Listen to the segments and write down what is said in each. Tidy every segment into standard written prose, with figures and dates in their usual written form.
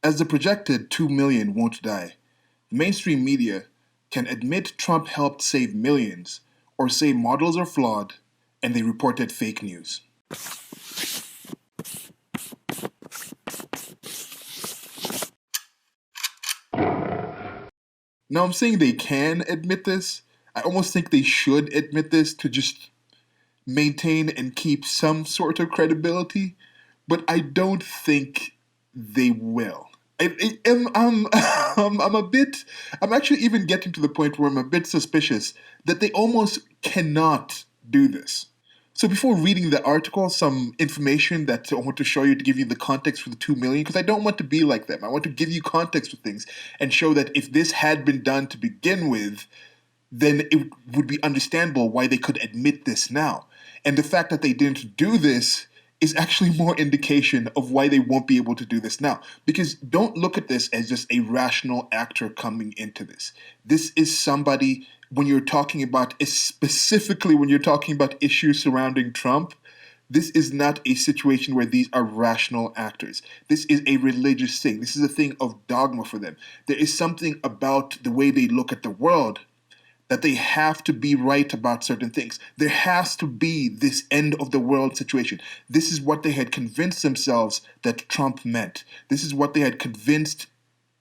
As the projected 2 million won't die, the mainstream media can admit Trump helped save millions, or say models are flawed, and they reported fake news. Now, I'm saying they can admit this. I almost think they should admit this to just maintain and keep some sort of credibility, but I don't think they will. I'm a bit, I'm actually even getting to the point where I'm a bit suspicious that they almost cannot do this. So before reading the article, some information that I want to show you to give you the context for the 2 million, because I don't want to be like them. I want to give you context for things and show that if this had been done to begin with, then it would be understandable why they could admit this now. And the fact that they didn't do this is actually more indication of why they won't be able to do this now. Because don't look at this as just a rational actor coming into this. This is somebody, when you're talking about, specifically when you're talking about issues surrounding Trump, this is not a situation where these are rational actors. This is a religious thing. This is a thing of dogma for them. There is something about the way they look at the world that they have to be right about certain things. There has to be this end of the world situation. This is what they had convinced themselves that Trump meant. This is what they had convinced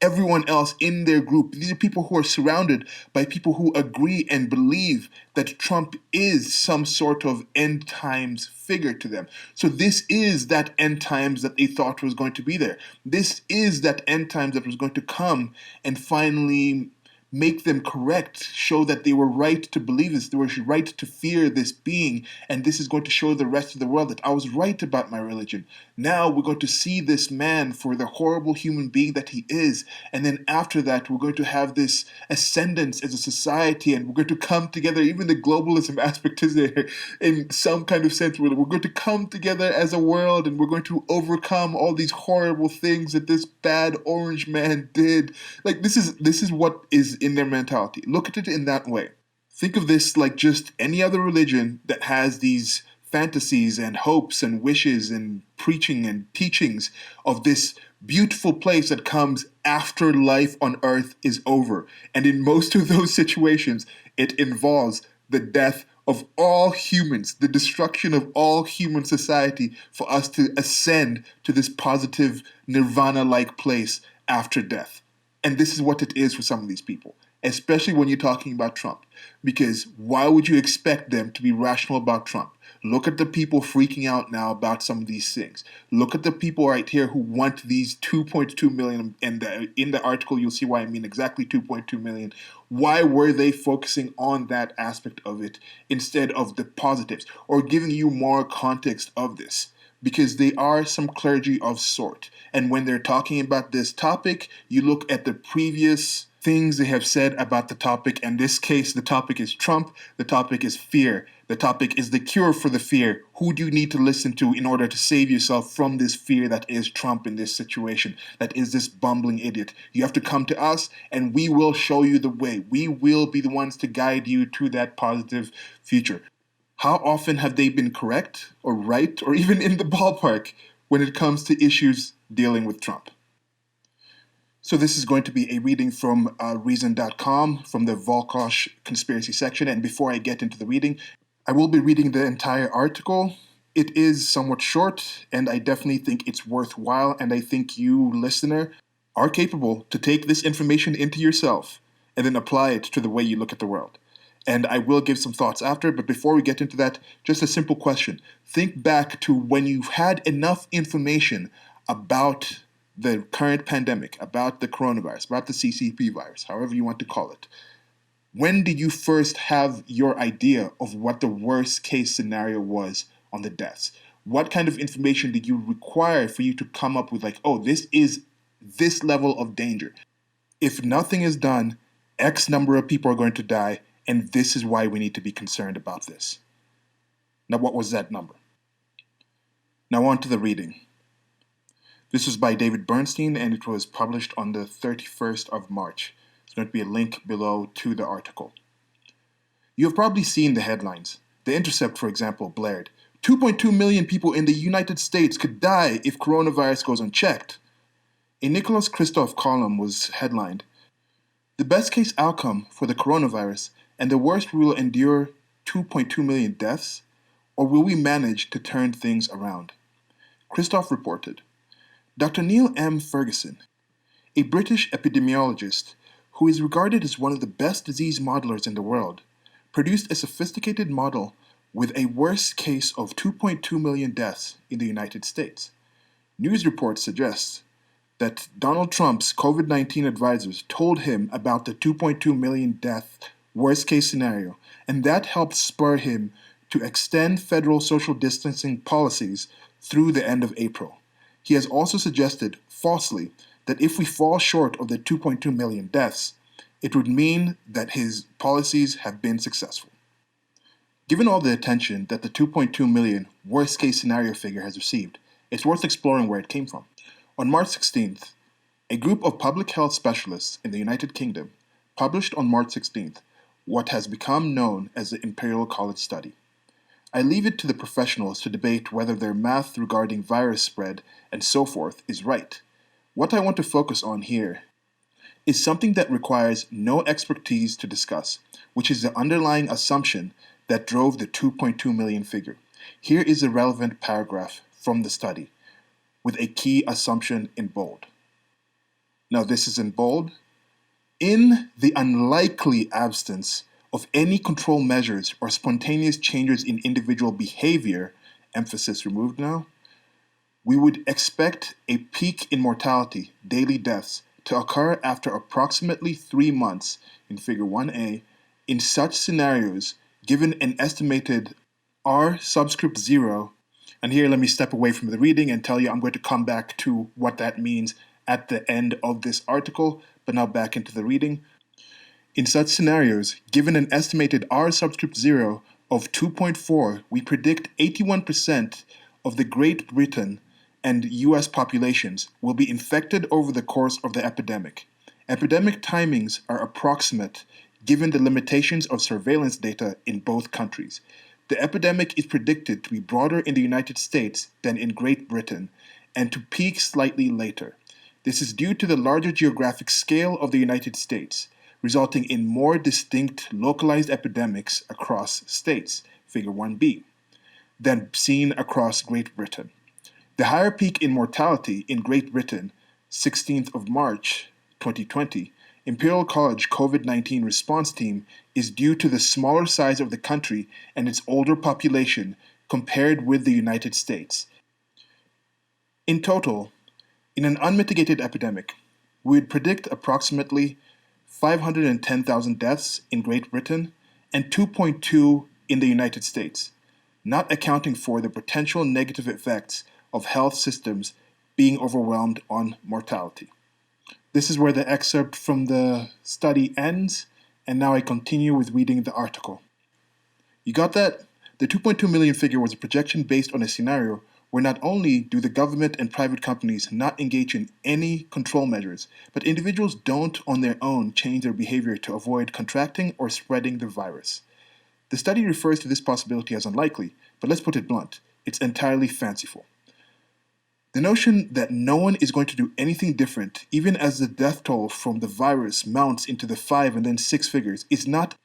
everyone else in their group. These are people who are surrounded by people who agree and believe that Trump is some sort of end times figure to them. So this is that end times that they thought was going to be there. This is that end times that was going to come and finally make them correct, show that they were right to believe this, they were right to fear this being, and this is going to show the rest of the world that I was right about my religion. Now we're going to see this man for the horrible human being that he is, and then after that we're going to have this ascendance as a society, and we're going to come together. Even the globalism aspect is there in some kind of sense, where we're going to come together as a world, and we're going to overcome all these horrible things that this bad orange man did. Like this is what is in their mentality. Look at it in that way. Think of this like just any other religion that has these fantasies and hopes and wishes and preaching and teachings of this beautiful place that comes after life on earth is over. And in most of those situations, it involves the death of all humans, the destruction of all human society for us to ascend to this positive nirvana-like place after death. And this is what it is for some of these people, especially when you're talking about Trump. Because why would you expect them to be rational about Trump? Look at the people freaking out now about some of these things. Look at the people right here who want these 2.2 million, and in the article you'll see why I mean exactly 2.2 million. Why were they focusing on that aspect of it instead of the positives, or giving you more context of this? Because they are some clergy of sort. And when they're talking about this topic, you look at the previous things they have said about the topic. In this case, the topic is Trump. The topic is fear. The topic is the cure for the fear. Who do you need to listen to in order to save yourself from this fear that is Trump in this situation, that is this bumbling idiot? You have to come to us, and we will show you the way. We will be the ones to guide you to that positive future. How often have they been correct or right or even in the ballpark when it comes to issues dealing with Trump? So this is going to be a reading from Reason.com from the Volkosh conspiracy section. And before I get into the reading, I will be reading the entire article. It is somewhat short, and I definitely think it's worthwhile. And I think you, listener, are capable to take this information into yourself and then apply it to the way you look at the world. And I will give some thoughts after, but before we get into that, just a simple question. Think back to when you've had enough information about the current pandemic, about the coronavirus, about the CCP virus, however you want to call it. When did you first have your idea of what the worst case scenario was on the deaths? What kind of information did you require for you to come up with, like, oh, this is this level of danger? If nothing is done, X number of people are going to die, and this is why we need to be concerned about this. Now, what was that number? Now on to the reading. This was by David Bernstein, and it was published on the 31st of March. There's going to be a link below to the article. You have probably seen the headlines. The Intercept, for example, blared, 2.2 million people in the United States could die if coronavirus goes unchecked. A Nicholas Kristof column was headlined, "The best case outcome for the coronavirus and the worst we will endure 2.2 million deaths, or will we manage to turn things around?" Kristof reported, Dr. Neil M. Ferguson, a British epidemiologist who is regarded as one of the best disease modelers in the world, produced a sophisticated model with a worst case of 2.2 million deaths in the United States. News reports suggest that Donald Trump's COVID-19 advisors told him about the 2.2 million death worst case scenario, and that helped spur him to extend federal social distancing policies through the end of April. He has also suggested, falsely, that if we fall short of the 2.2 million deaths, it would mean that his policies have been successful. Given all the attention that the 2.2 million worst case scenario figure has received, it's worth exploring where it came from. On March 16th, a group of public health specialists in the United Kingdom published on March 16th what has become known as the Imperial College Study. I leave it to the professionals to debate whether their math regarding virus spread and so forth is right. What I want to focus on here is something that requires no expertise to discuss, which is the underlying assumption that drove the 2.2 million figure. Here is a relevant paragraph from the study, with a key assumption in bold. Now, this is in bold. In the unlikely absence of any control measures or spontaneous changes in individual behavior, emphasis removed now, we would expect a peak in mortality, daily deaths, to occur after approximately 3 months in Figure 1a. In such scenarios, given an estimated R subscript 0, and here let me step away from the reading and tell you I'm going to come back to what that means at the end of this article, but now back into the reading. In such scenarios, given an estimated R subscript 0 of 2.4, we predict 81% of the Great Britain and US populations will be infected over the course of the epidemic. Epidemic timings are approximate given the limitations of surveillance data in both countries. The epidemic is predicted to be broader in the United States than in Great Britain and to peak slightly later. This is due to the larger geographic scale of the United States, resulting in more distinct localized epidemics across states, Figure 1b, than seen across Great Britain. The higher peak in mortality in Great Britain, 16th of March 2020, Imperial College COVID-19 response team is due to the smaller size of the country and its older population compared with the United States. In total, in an unmitigated epidemic, we would predict approximately 510,000 deaths in Great Britain and 2.2 in the United States, not accounting for the potential negative effects of health systems being overwhelmed on mortality. This is where the excerpt from the study ends, and now I continue with reading the article. You got that? The 2.2 million figure was a projection based on a scenario where not only do the government and private companies not engage in any control measures, but individuals don't on their own change their behavior to avoid contracting or spreading the virus. The study refers to this possibility as unlikely, but let's put it blunt, it's entirely fanciful. The notion that no one is going to do anything different, even as the death toll from the virus mounts into the 5 and then 6 figures, is not,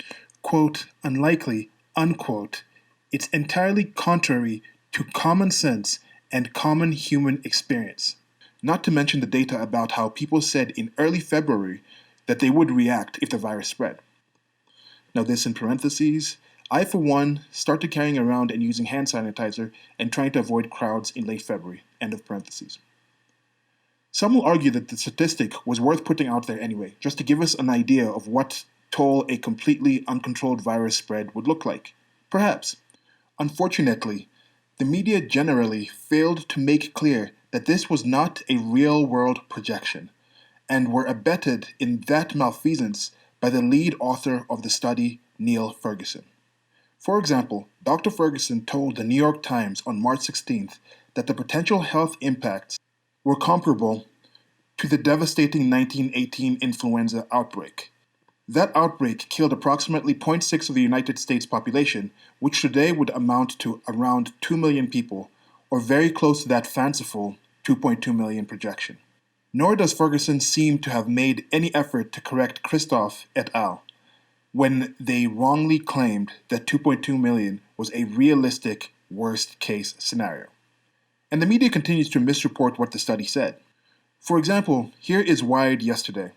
quote, unlikely, unquote. It's entirely contrary to common sense and common human experience. Not to mention the data about how people said in early February that they would react if the virus spread. Now this in parentheses, I for one started carrying around and using hand sanitizer and trying to avoid crowds in late February, end of parentheses. Some will argue that the statistic was worth putting out there anyway, just to give us an idea of what toll a completely uncontrolled virus spread would look like. Perhaps. Unfortunately, the media generally failed to make clear that this was not a real-world projection, and were abetted in that malfeasance by the lead author of the study, Neil Ferguson. For example, Dr. Ferguson told the New York Times on March 16th that the potential health impacts were comparable to the devastating 1918 influenza outbreak. That outbreak killed approximately 0.6 of the United States population, which today would amount to around 2 million people, or very close to that fanciful 2.2 million projection. Nor does Ferguson seem to have made any effort to correct Christoph et al. When they wrongly claimed that 2.2 million was a realistic worst case scenario. And the media continues to misreport what the study said. For example, here is Wired yesterday.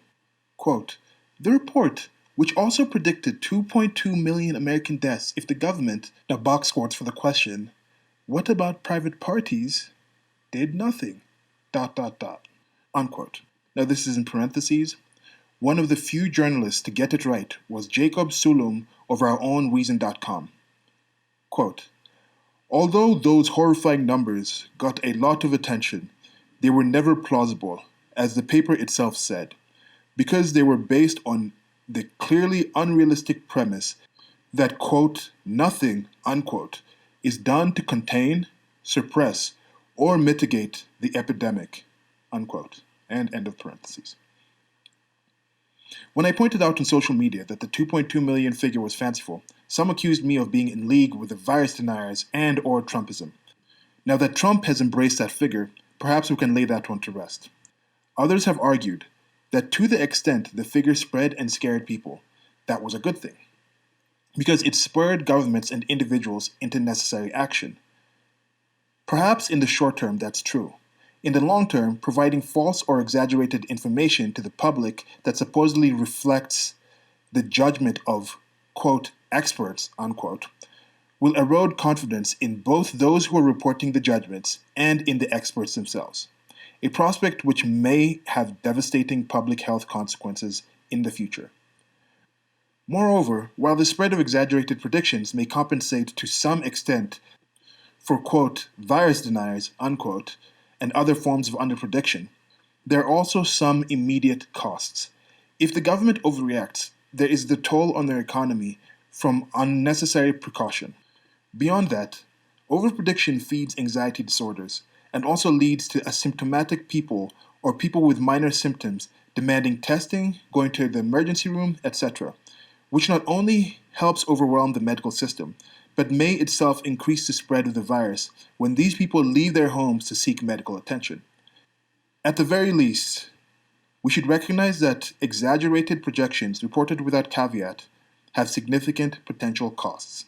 Quote, the report, which also predicted 2.2 million American deaths if the government, now box quotes for the question, what about private parties, did nothing, ... unquote. Now this is in parentheses. One of the few journalists to get it right was Jacob Sulum of our own Reason.com. Quote, although those horrifying numbers got a lot of attention, they were never plausible, as the paper itself said, because they were based on the clearly unrealistic premise that, quote, nothing, unquote, is done to contain, suppress, or mitigate the epidemic, unquote, and end of parentheses. When I pointed out on social media that the 2.2 million figure was fanciful, some accused me of being in league with the virus deniers and or Trumpism. Now that Trump has embraced that figure, perhaps we can lay that one to rest. Others have argued that to the extent the figure spread and scared people, that was a good thing, because it spurred governments and individuals into necessary action. Perhaps in the short term that's true. In the long term, providing false or exaggerated information to the public that supposedly reflects the judgment of, quote, experts, unquote, will erode confidence in both those who are reporting the judgments and in the experts themselves, a prospect which may have devastating public health consequences in the future. Moreover, while the spread of exaggerated predictions may compensate to some extent for, quote, virus deniers, unquote, and other forms of underprediction, there are also some immediate costs. If the government overreacts, there is the toll on their economy from unnecessary precaution. Beyond that, overprediction feeds anxiety disorders and also leads to asymptomatic people or people with minor symptoms demanding testing, going to the emergency room, etc., which not only helps overwhelm the medical system, but may itself increase the spread of the virus when these people leave their homes to seek medical attention. At the very least, we should recognize that exaggerated projections reported without caveat have significant potential costs.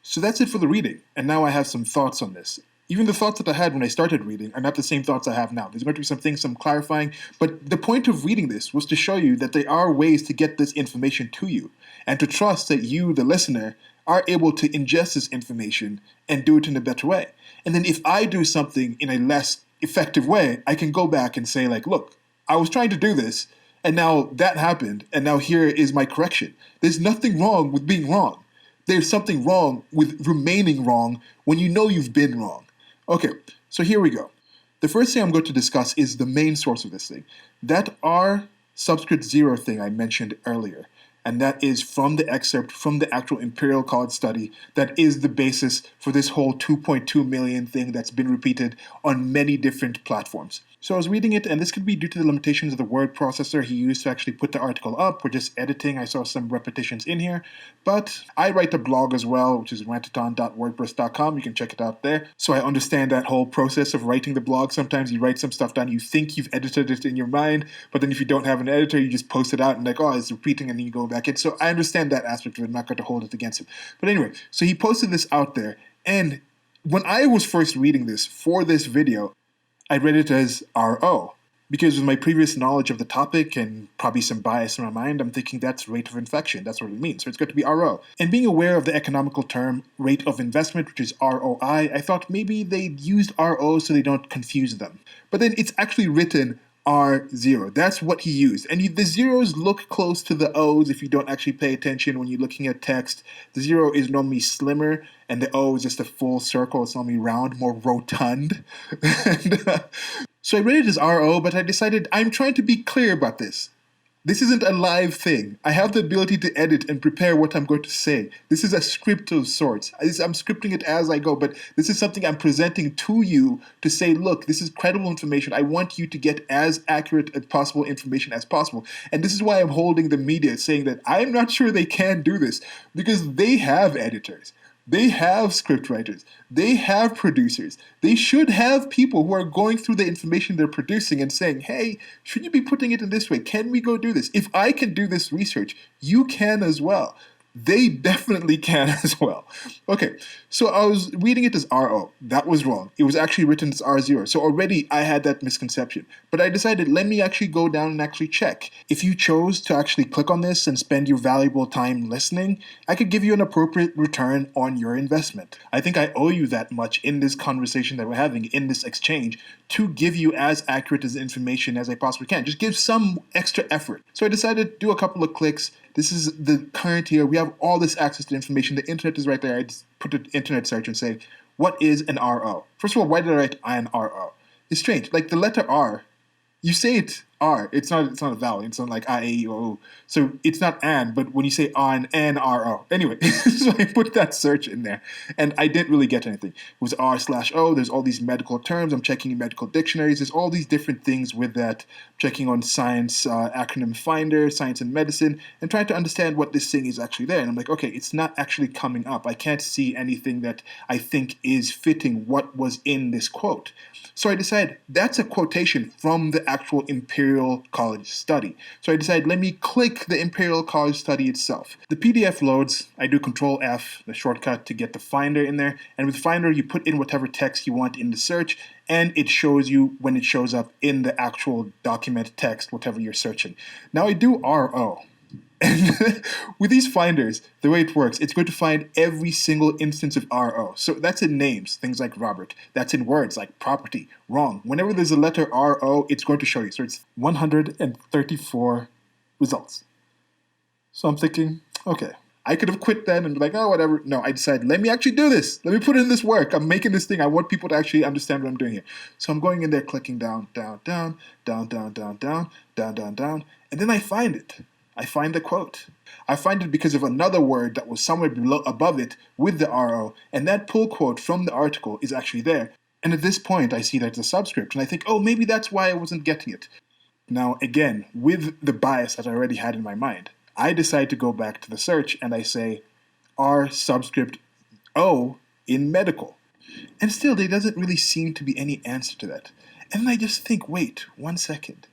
So that's it for the reading, and now I have some thoughts on this. Even the thoughts that I had when I started reading are not the same thoughts I have now. There's going to be some things, some clarifying, but the point of reading this was to show you that there are ways to get this information to you, and to trust that you, the listener, are able to ingest this information and do it in a better way. And then if I do something in a less effective way, I can go back and say, like, look, I was trying to do this, and now that happened, and now here is my correction. There's nothing wrong with being wrong. There's something wrong with remaining wrong when you know you've been wrong. Okay, so here we go. The first thing I'm going to discuss is the main source of this thing. That R subscript 0 thing I mentioned earlier. And that is from the excerpt from the actual Imperial College study that is the basis for this whole 2.2 million thing that's been repeated on many different platforms. So I was reading it, and this could be due to the limitations of the word processor he used to actually put the article up. We're just editing. I saw some repetitions in here. But I write a blog as well, which is rantaton.wordpress.com. You can check it out there. So I understand that whole process of writing the blog. Sometimes you write some stuff down, you think you've edited it in your mind, but then if you don't have an editor, you just post it out and like, oh, it's repeating, and then you go back in. So I understand that aspect of it. I'm not going to hold it against him. But anyway, so he posted this out there, and when I was first reading this for this video, I read it as RO, because with my previous knowledge of the topic and probably some bias in my mind, I'm thinking that's rate of infection. That's what it means. So it's got to be RO. And being aware of the economical term rate of investment, which is ROI, I thought maybe they used RO so they don't confuse them. But then it's actually written R0. That's what he used. And the zeros look close to the O's if you don't actually pay attention when you're looking at text. The 0 is normally slimmer, and the O is just a full circle. It's normally round, more rotund. So I read it as RO, but I decided I'm trying to be clear about this. This isn't a live thing. I have the ability to edit and prepare what I'm going to say. This is a script of sorts. I'm scripting it as I go, but this is something I'm presenting to you to say, look, this is credible information. I want you to get as accurate as possible information as possible. And this is why I'm holding the media saying that I'm not sure they can do this, because they have editors. They have script writers. They have producers. They should have people who are going through the information they're producing and saying, hey, should you be putting it in this way? Can we go do this? If I can do this research, you can as well. They definitely can as well. Okay, so I was reading it as RO. That was wrong. It was actually written as R0. So already I had that misconception. But I decided, let me actually go down and actually check. If you chose to actually click on this and spend your valuable time listening, I could give you an appropriate return on your investment. I think I owe you that much in this conversation that we're having, in this exchange, to give you as accurate as information as I possibly can. Just give some extra effort. So I decided to do a couple of clicks. This is the current year. We have all this access to information. The internet is right there. I just put an internet search and say, what is an RO? First of all, why did I write an RO? It's strange. Like the letter R, you say it R. It's not a vowel. It's not like I, A, E, O, O. So it's not an, but when you say on, N, R, O. Anyway, so I put that search in there, and I didn't really get anything. It was R/O. There's all these medical terms. I'm checking in medical dictionaries. There's all these different things with that. Checking on science acronym finder, science and medicine, and trying to understand what this thing is actually there. And I'm like, okay, it's not actually coming up. I can't see anything that I think is fitting what was in this quote. So I decided that's a quotation from the actual Imperial College study. So I decided, let me click the Imperial College study itself. The PDF loads. I do Control F, the shortcut to get the Finder in there. And with Finder, you put in whatever text you want in the search, and it shows you when it shows up in the actual document text, whatever you're searching. Now I do RO. And with these finders, the way it works, it's going to find every single instance of RO. So that's in names, things like Robert. That's in words like property, wrong. Whenever there's a letter RO, it's going to show you. So it's 134 results. So I'm thinking, okay, I could have quit then and be like, oh, whatever. No, I decided, let me actually do this. Let me put in this work. I'm making this thing. I want people to actually understand what I'm doing here. So I'm going in there, clicking down, down, down, down, down, down, down, down, down, down, and then I find it. I find the quote. I find it because of another word that was somewhere below, above it with the RO, and that pull quote from the article is actually there. And at this point, I see that it's a subscript, and I think, oh, maybe that's why I wasn't getting it. Now, again, with the bias that I already had in my mind, I decide to go back to the search, and I say R subscript O in medical. And still, there doesn't really seem to be any answer to that. And I just think, wait, 1 second.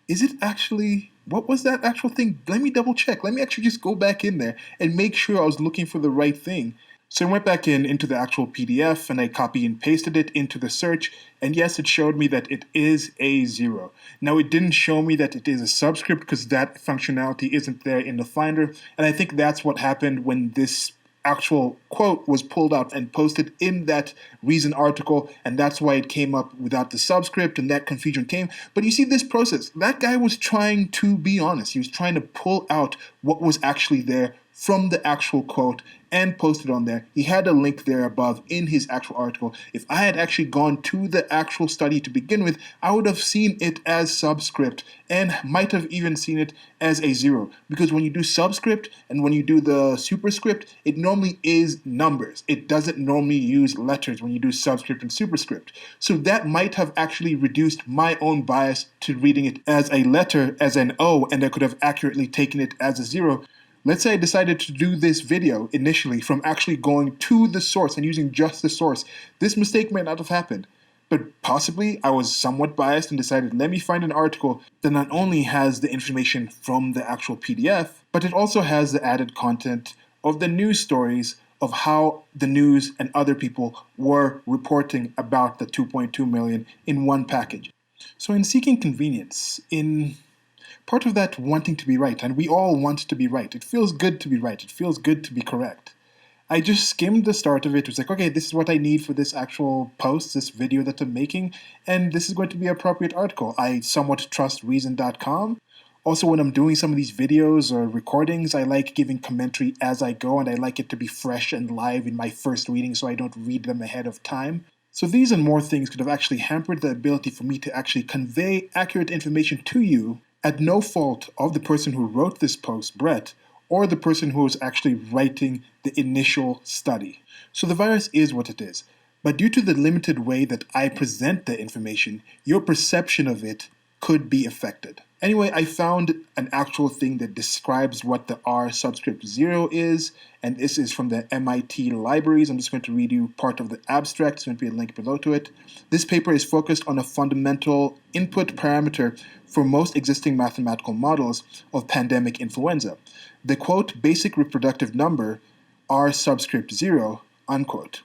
Is it actually, what was that actual thing? Let me double check. Let me actually just go back in there and make sure I was looking for the right thing. So I went back into the actual PDF and I copy and pasted it into the search. And yes, it showed me that it is A0. Now it didn't show me that it is a subscript because that functionality isn't there in the Finder. And I think that's what happened when this actual quote was pulled out and posted in that Reason article, and that's why it came up without the subscript and that confusion came. But you see this process, that guy was trying to be honest. He was trying to pull out what was actually there from the actual quote and post it on there. He had a link there above in his actual article. If I had actually gone to the actual study to begin with, I would have seen it as subscript and might have even seen it as A0. Because when you do subscript and when you do the superscript, it normally is numbers. It doesn't normally use letters when you do subscript and superscript. So that might have actually reduced my own bias to reading it as a letter, as an O, and I could have accurately taken it as a 0. Let's say I decided to do this video initially from actually going to the source and using just the source. This mistake might not have happened, but possibly I was somewhat biased and decided, let me find an article that not only has the information from the actual PDF, but it also has the added content of the news stories of how the news and other people were reporting about the 2.2 million in one package. So in seeking convenience, in part of that wanting to be right, and we all want to be right. It feels good to be right. It feels good to be correct. I just skimmed the start of it. It was like, okay, this is what I need for this actual post, this video that I'm making, and this is going to be an appropriate article. I somewhat trust Reason.com. Also, when I'm doing some of these videos or recordings, I like giving commentary as I go, and I like it to be fresh and live in my first reading so I don't read them ahead of time. So these and more things could have actually hampered the ability for me to actually convey accurate information to you at no fault of the person who wrote this post, Brett, or the person who was actually writing the initial study. So the virus is what it is. But due to the limited way that I present the information, your perception of it could be affected. Anyway, I found an actual thing that describes what the R subscript 0 is, and this is from the MIT libraries. I'm just going to read you part of the abstract. There's going to be a link below to it. This paper is focused on a fundamental input parameter for most existing mathematical models of pandemic influenza. The quote, basic reproductive number, R subscript 0, unquote,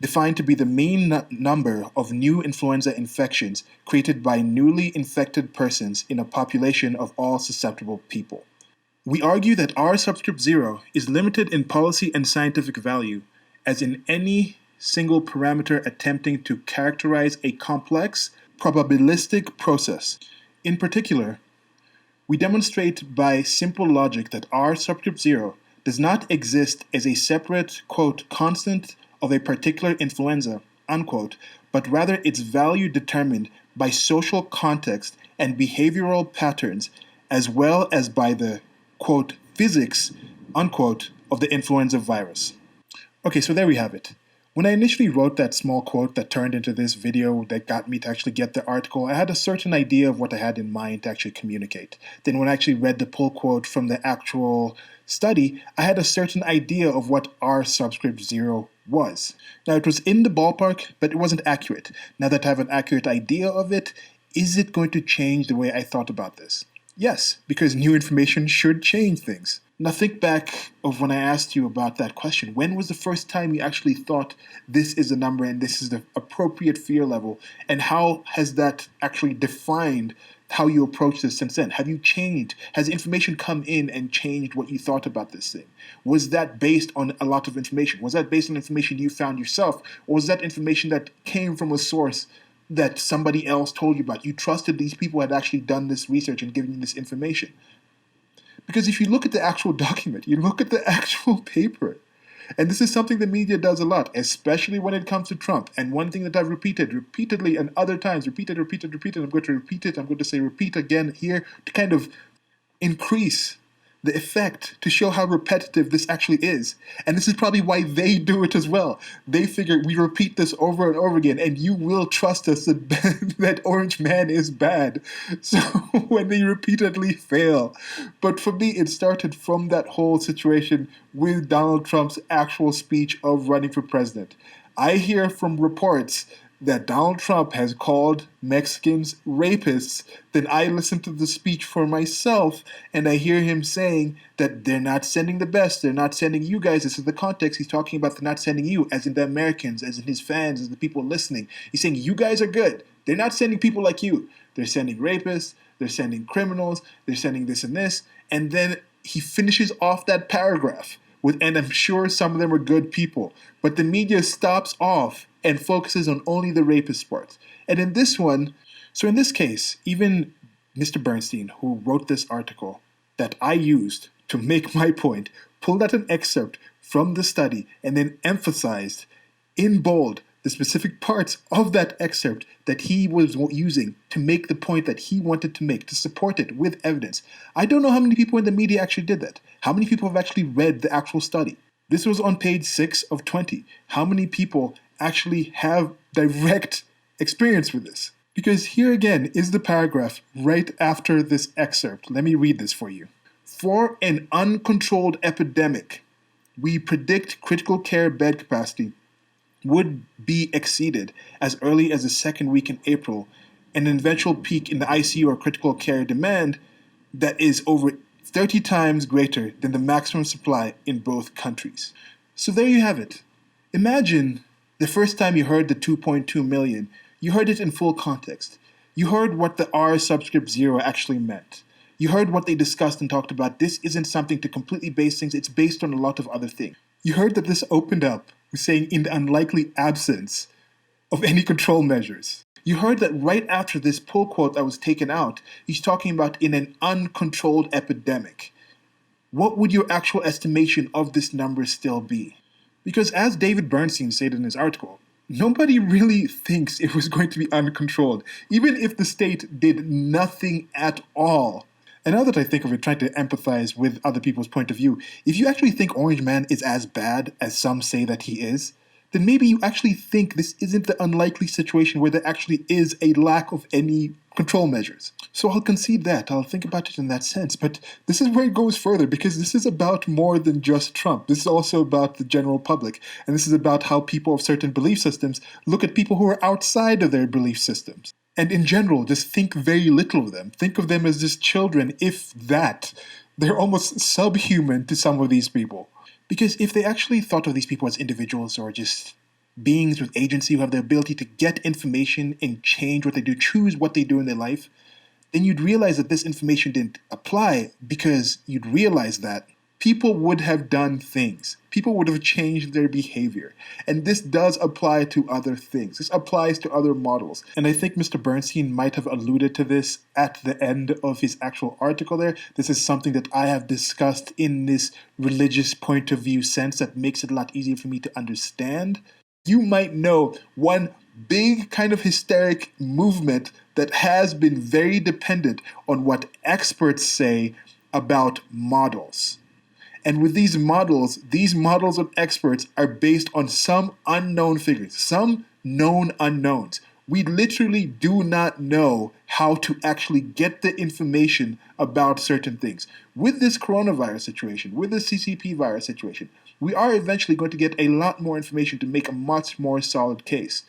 defined to be the mean number of new influenza infections created by newly infected persons in a population of all susceptible people. We argue that R subscript 0 is limited in policy and scientific value, as in any single parameter attempting to characterize a complex, probabilistic process. In particular, we demonstrate by simple logic that R subscript 0 does not exist as a separate, quote, constant of a particular influenza, unquote, but rather its value determined by social context and behavioral patterns, as well as by the, quote, physics, unquote, of the influenza virus. Okay, so there we have it. When I initially wrote that small quote that turned into this video that got me to actually get the article, I had a certain idea of what I had in mind to actually communicate. Then when I actually read the pull quote from the actual study, I had a certain idea of what R subscript 0 was. Now, it was in the ballpark, but it wasn't accurate. Now that I have an accurate idea of it, is it going to change the way I thought about this? Yes, because new information should change things. Now think back of when I asked you about that question. When was the first time you actually thought this is a number and this is the appropriate fear level? And how has that actually defined how you approach this since then? Have you changed? Has information come in and changed what you thought about this thing? Was that based on a lot of information? Was that based on information you found yourself? Or was that information that came from a source that somebody else told you about? You trusted these people had actually done this research and given you this information. Because if you look at the actual document, you look at the actual paper, and this is something the media does a lot, especially when it comes to Trump. And one thing that I've repeated repeatedly and other times, I'm going to repeat it, I'm going to say repeat again here to kind of increase the effect, to show how repetitive this actually is. And this is probably why they do it as well. They figure we repeat this over and over again, and you will trust us that, that Orange Man is bad. So when they repeatedly fail. But for me, it started from that whole situation with Donald Trump's actual speech of running for president. I hear from reports that Donald Trump has called Mexicans rapists. Then I listen to the speech for myself, and I hear him saying that they're not sending the best, they're not sending you guys. This is the context he's talking about, they're not sending you, as in the Americans, as in his fans, as the people listening. He's saying you guys are good. They're not sending people like you. They're sending rapists, they're sending criminals, they're sending this and this. And then he finishes off that paragraph with, and I'm sure some of them are good people. But the media stops off and focuses on only the rapist parts. And in this one, so in this case, even Mr. Bernstein, who wrote this article that I used to make my point, pulled out an excerpt from the study and then emphasized in bold the specific parts of that excerpt that he was using to make the point that he wanted to make, to support it with evidence. I don't know how many people in the media actually did that. How many people have actually read the actual study? This was on page 6 of 20. How many people actually have direct experience with this? Because here again is the paragraph right after this excerpt. Let me read this for you. For an uncontrolled epidemic, we predict critical care bed capacity would be exceeded as early as the second week in April, and an eventual peak in the ICU or critical care demand that is over 30 times greater than the maximum supply in both countries. So there you have it. Imagine the first time you heard the 2.2 million, you heard it in full context. You heard what the R subscript 0 actually meant. You heard what they discussed and talked about. This isn't something to completely base things, it's based on a lot of other things. You heard that this opened up with saying in the unlikely absence of any control measures. You heard that right after this pull quote that was taken out, he's talking about in an uncontrolled epidemic. What would your actual estimation of this number still be? Because as David Bernstein said in his article, nobody really thinks it was going to be uncontrolled, even if the state did nothing at all. And now that I think of it, trying to empathize with other people's point of view, if you actually think Orange Man is as bad as some say that he is, then maybe you actually think this isn't the unlikely situation where there actually is a lack of any control measures. So I'll concede that. I'll think about it in that sense. But this is where it goes further, because this is about more than just Trump. This is also about the general public. And this is about how people of certain belief systems look at people who are outside of their belief systems. And in general, just think very little of them. Think of them as just children, if that. They're almost subhuman to some of these people. Because if they actually thought of these people as individuals or just beings with agency who have the ability to get information and change what they do, choose what they do in their life, then you'd realize that this information didn't apply, because you'd realize that people would have done things. People would have changed their behavior. And this does apply to other things. This applies to other models. And I think Mr. Bernstein might have alluded to this at the end of his actual article there. This is something that I have discussed in this religious point of view sense that makes it a lot easier for me to understand. You might know one big kind of hysteric movement that has been very dependent on what experts say about models. And with these models of experts are based on some unknown figures, some known unknowns. We literally do not know how to actually get the information about certain things. With this coronavirus situation, with the CCP virus situation, we are eventually going to get a lot more information to make a much more solid case.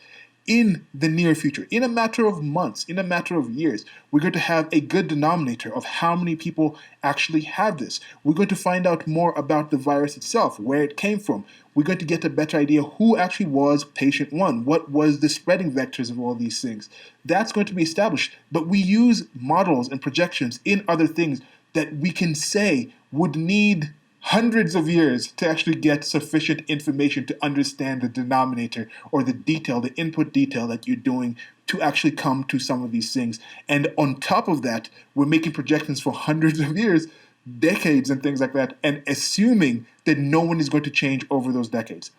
In the near future, in a matter of months, in a matter of years, we're going to have a good denominator of how many people actually have this. We're going to find out more about the virus itself, where it came from. We're going to get a better idea who actually was patient one, what was the spreading vectors of all these things. That's going to be established, but we use models and projections in other things that we can say would need hundreds of years to actually get sufficient information to understand the denominator or the detail, the input detail that you're doing to actually come to some of these things. And on top of that, we're making projections for hundreds of years, decades and things like that, and assuming that no one is going to change over those decades.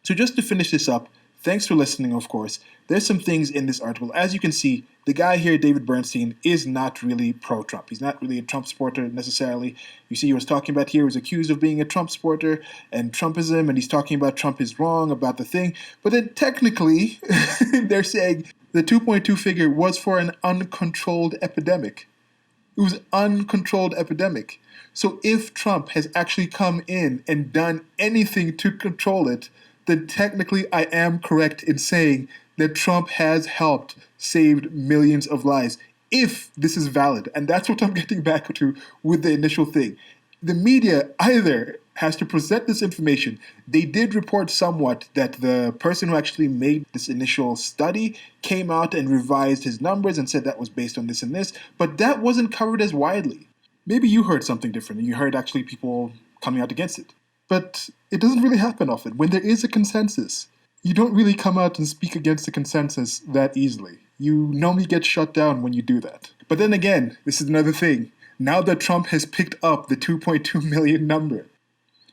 So just to finish this up, thanks for listening, of course. There's some things in this article. As you can see, the guy here, David Bernstein, is not really pro-Trump. He's not really a Trump supporter necessarily. You see, he was talking about here, he was accused of being a Trump supporter and Trumpism, and he's talking about Trump is wrong about the thing. But then technically, they're saying the 2.2 figure was for an uncontrolled epidemic. It was an uncontrolled epidemic. So if Trump has actually come in and done anything to control it, then technically I am correct in saying that Trump has helped save millions of lives, if this is valid. And that's what I'm getting back to with the initial thing. The media either has to present this information. They did report somewhat that the person who actually made this initial study came out and revised his numbers and said that was based on this and this, but that wasn't covered as widely. Maybe you heard something different and you heard actually people coming out against it. But it doesn't really happen often. When there is a consensus, you don't really come out and speak against the consensus that easily. You normally get shut down when you do that. But then again, this is another thing. Now that Trump has picked up the 2.2 million number,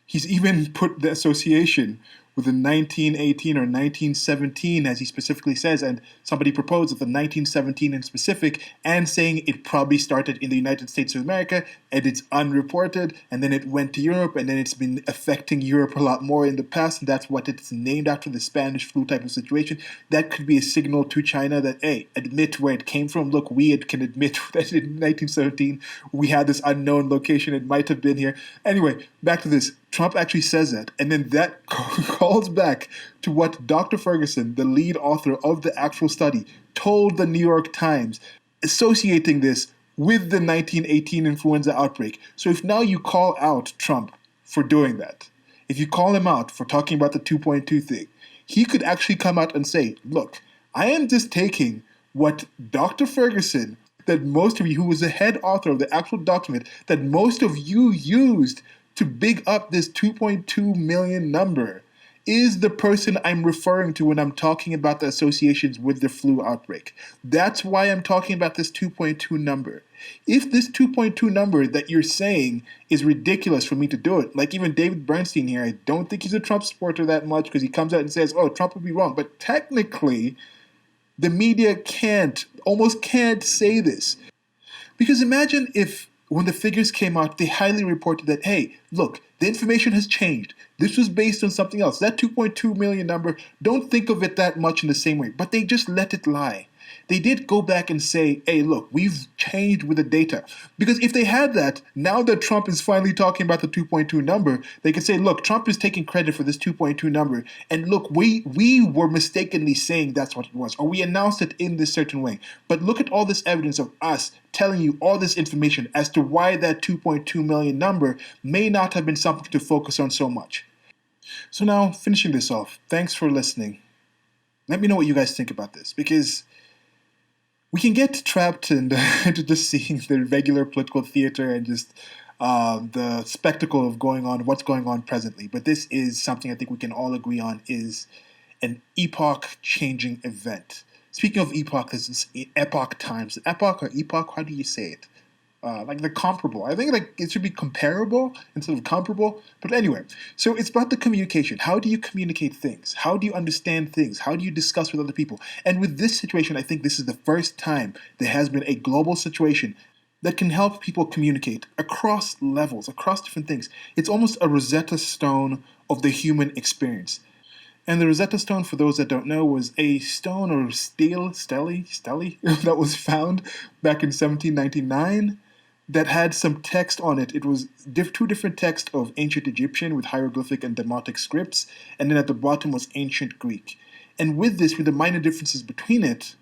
he's even put the association with the 1918 or 1917, as he specifically says, and somebody proposed that the 1917 in specific, and saying it probably started in the United States of America, and it's unreported, and then it went to Europe, and then it's been affecting Europe a lot more in the past, and that's what it's named after, the Spanish flu type of situation. That could be a signal to China that, hey, admit where it came from. Look, we can admit that in 1917 we had this unknown location, it might have been here. Anyway, back to this. Trump actually says that, and then that calls back to what Dr. Ferguson, the lead author of the actual study, told the New York Times, associating this with the 1918 influenza outbreak. So if now you call out Trump for doing that, if you call him out for talking about the 2.2 thing, he could actually come out and say, look, I am just taking what Dr. Ferguson, that most of you, who was the head author of the actual document, that most of you used to big up this 2.2 million number, is the person I'm referring to when I'm talking about the associations with the flu outbreak. That's why I'm talking about this 2.2 number. If this 2.2 number that you're saying is ridiculous for me to do it, like even David Bernstein here, I don't think he's a Trump supporter that much because he comes out and says, oh, Trump would be wrong. But technically, the media almost can't say this. Because imagine if when the figures came out, they highly reported that, hey, look, the information has changed. This was based on something else. That 2.2 million number, don't think of it that much in the same way. But they just let it lie. they did go back and say, hey, look, we've changed with the data. Because if they had that, now that Trump is finally talking about the 2.2 number, they could say, look, Trump is taking credit for this 2.2 number. And look, we were mistakenly saying that's what it was, or we announced it in this certain way. But look at all this evidence of us telling you all this information as to why that 2.2 million number may not have been something to focus on so much. So now, finishing this off, thanks for listening. Let me know what you guys think about this, because we can get trapped into just seeing the regular political theater and just the spectacle of what's going on presently. But this is something I think we can all agree on is an epoch-changing event. Speaking of epoch, this is epoch times. Epoch or epoch, how do you say it? Like the comparable. I think like it should be comparable instead of comparable. But anyway, so it's about the communication. How do you communicate things? How do you understand things? How do you discuss with other people? And with this situation, I think this is the first time there has been a global situation that can help people communicate across levels, across different things. It's almost a Rosetta Stone of the human experience. And the Rosetta Stone, for those that don't know, was a stone or stele that was found back in 1799 that had some text on it. It was two different texts of ancient Egyptian with hieroglyphic and demotic scripts, and then at the bottom was ancient Greek. And with this, with the minor differences between it,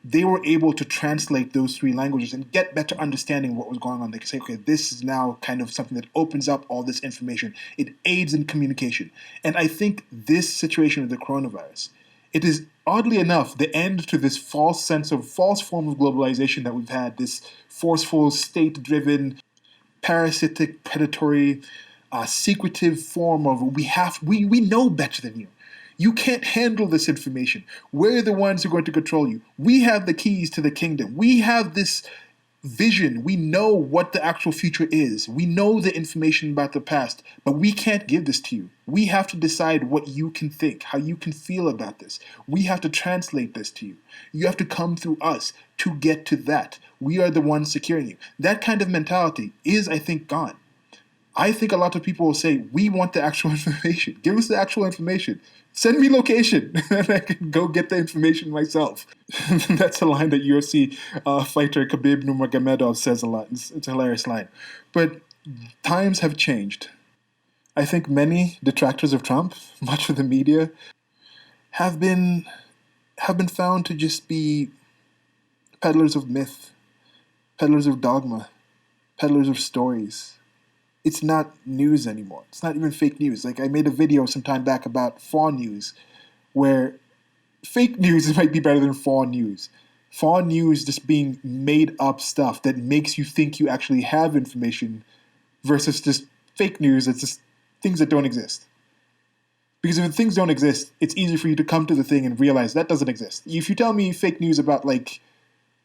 they were able to translate those three languages and get better understanding of what was going on. They could say, okay, this is now kind of something that opens up all this information. It aids in communication. And I think this situation with the coronavirus, it is oddly enough the end to this false form of globalization that we've had, this forceful, state-driven, parasitic, predatory, secretive form of we know better than you. You can't handle this information. We're the ones who are going to control you. We have the keys to the kingdom. We have this vision. We know what the actual future is. We know the information about the past, but we can't give this to you. We have to decide what you can think, how you can feel about this. We have to translate this to you. You have to come through us to get to that. We are the ones securing you. That kind of mentality is, I think, gone. I think a lot of people will say, we want the actual information. Give us the actual information. Send me location, and I can go get the information myself. That's a line that UFC fighter Khabib Nurmagomedov says a lot. It's a hilarious line. But times have changed. I think many detractors of Trump, much of the media, have been found to just be peddlers of myth, peddlers of dogma, peddlers of stories. It's not news anymore. It's not even fake news. Like I made a video some time back about faux news, where fake news might be better than faux news. Faux news just being made up stuff that makes you think you actually have information versus just fake news. It's just things that don't exist. Because if things don't exist, it's easy for you to come to the thing and realize that doesn't exist. If you tell me fake news about like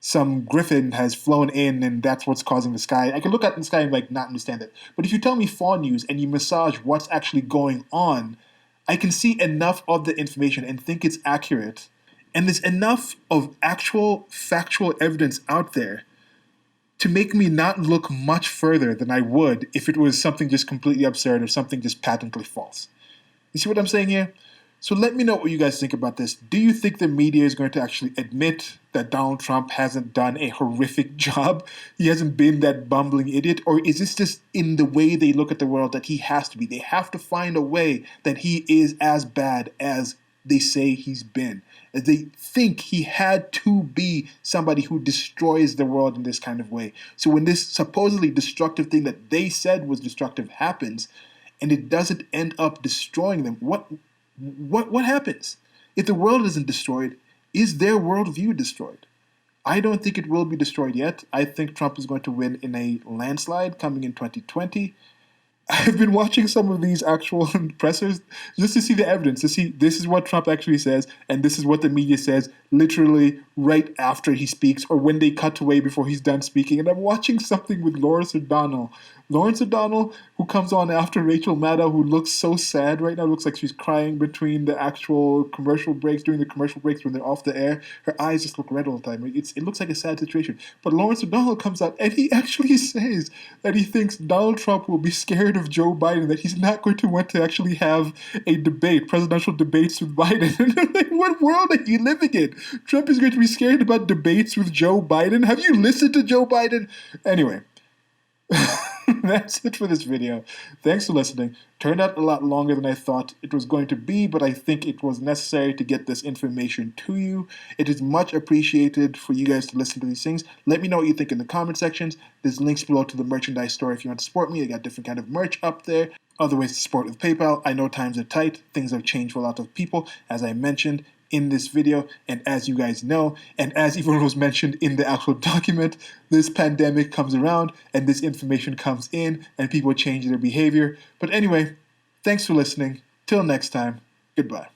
some griffin has flown in and that's what's causing the sky, I can look at the sky and like not understand it. But if you tell me faux news and you massage what's actually going on, I can see enough of the information and think it's accurate. And there's enough of actual factual evidence out there to make me not look much further than I would if it was something just completely absurd or something just patently false. You see what I'm saying here? So let me know what you guys think about this. Do you think the media is going to actually admit that Donald Trump hasn't done a horrific job? He hasn't been that bumbling idiot? Or is this just in the way they look at the world that he has to be? They have to find a way that he is as bad as they say he's been. As they think he had to be somebody who destroys the world in this kind of way. So when this supposedly destructive thing that they said was destructive happens, and it doesn't end up destroying them, what happens? If the world isn't destroyed, is their worldview destroyed? I don't think it will be destroyed yet. I think Trump is going to win in a landslide coming in 2020. I've been watching some of these actual pressers just to see the evidence, to see this is what Trump actually says and this is what the media says literally right after he speaks or when they cut away before he's done speaking. And I'm watching something with Lawrence O'Donnell. Lawrence O'Donnell, who comes on after Rachel Maddow, who looks so sad right now, looks like she's crying between the actual commercial breaks, during the commercial breaks when they're off the air. Her eyes just look red all the time. It looks like a sad situation. But Lawrence O'Donnell comes out and he actually says that he thinks Donald Trump will be scared scared of Joe Biden that he's not going to want to actually have a debate, presidential debates with Biden. Like, what world are you living in? Trump is going to be scared about debates with Joe Biden? Have you listened to Joe Biden? Anyway, that's it for this video. Thanks for listening. Turned out a lot longer than I thought it was going to be, but I think it was necessary to get this information to you. It is much appreciated for you guys to listen to these things. Let me know what you think in the comment sections. There's links below to the merchandise store if you want to support me. I got different kind of merch up there. Other ways to support with PayPal. I know times are tight. Things have changed for a lot of people, as I mentioned in this video, and as you guys know, and as even was mentioned in the actual document, this pandemic comes around and this information comes in and people change their behavior. But anyway, thanks for listening. Till next time, goodbye.